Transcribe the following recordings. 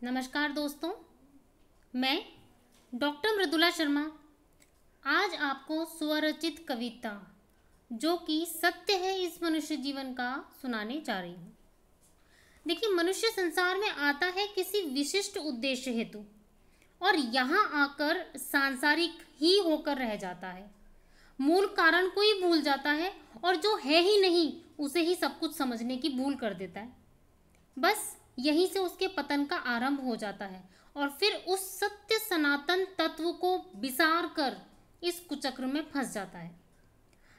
नमस्कार दोस्तों, मैं डॉक्टर मृदुला शर्मा आज आपको स्वरचित कविता जो कि सत्य है इस मनुष्य जीवन का सुनाने जा रही हूँ। देखिए, मनुष्य संसार में आता है किसी विशिष्ट उद्देश्य हेतु और यहाँ आकर सांसारिक ही होकर रह जाता है। मूल कारण को ही भूल जाता है और जो है ही नहीं उसे ही सब कुछ समझने की भूल कर देता है। बस यहीं से उसके पतन का आरंभ हो जाता है और फिर उस सत्य सनातन तत्व को बिसार कर इस कुचक्र में फंस जाता है।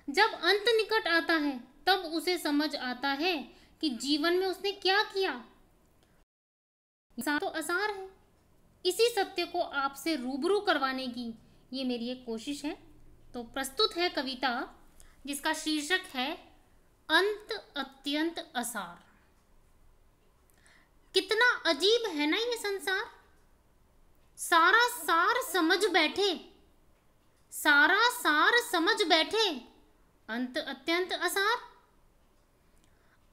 जब अंत निकट आता है तब उसे समझ आता है कि जीवन में उसने क्या किया। तो आसार है। इसी सत्य को आपसे रूबरू करवाने की ये मेरी एक कोशिश है। तो प्रस्तुत है कविता जिसका शीर्षक है अंत अत्यंत आसार। कितना अजीब है ना ये संसार, सारा सार समझ बैठे, सारा सार समझ बैठे, अंत अत्यंत आसार।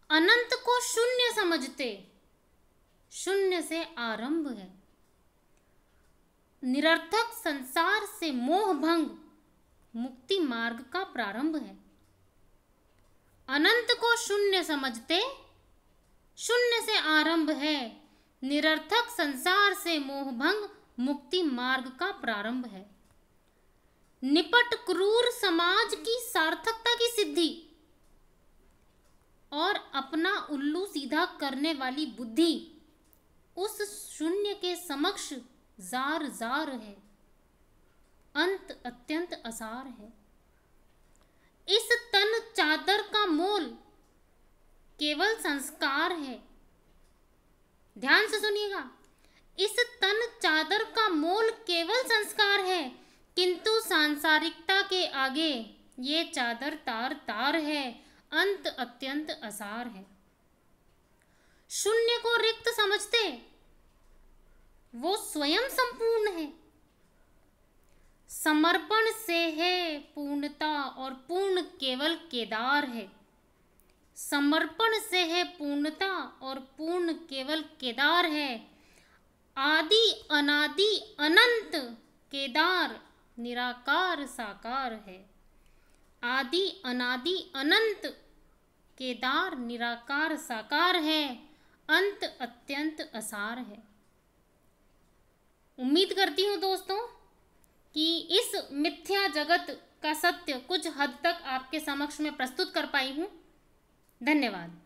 अनंत को शून्य समझते, शून्य से आरंभ है। निरर्थक संसार से मोह भंग, मुक्ति मार्ग का प्रारंभ है। अनंत को शून्य समझते, शून्य से आरंभ है। निरर्थक संसार से मोह भंग, मुक्ति मार्ग का प्रारंभ है। निपट क्रूर समाज की सार्थकता की सिद्धि और अपना उल्लू सीधा करने वाली बुद्धि उस शून्य के समक्ष जार जार है। अंत अत्यंत आसार है। इस तन चादर का मोल केवल संस्कार है। ध्यान से सुनिएगा, इस तन चादर का मोल केवल संस्कार है, किंतु सांसारिकता के आगे ये चादर तार तार है। अंत अत्यंत आसार है। शून्य को रिक्त समझते, वो स्वयं संपूर्ण है। समर्पण से है पूर्णता और पूर्ण केवल केदार है। समर्पण से है पूर्णता और पूर्ण केवल केदार है। आदि अनादि अनंत केदार निराकार साकार है। आदि अनादि अनंत केदार निराकार साकार है। अंत अत्यंत आसार है। उम्मीद करती हूँ दोस्तों कि इस मिथ्या जगत का सत्य कुछ हद तक आपके समक्ष में प्रस्तुत कर पाई हूँ। धन्यवाद।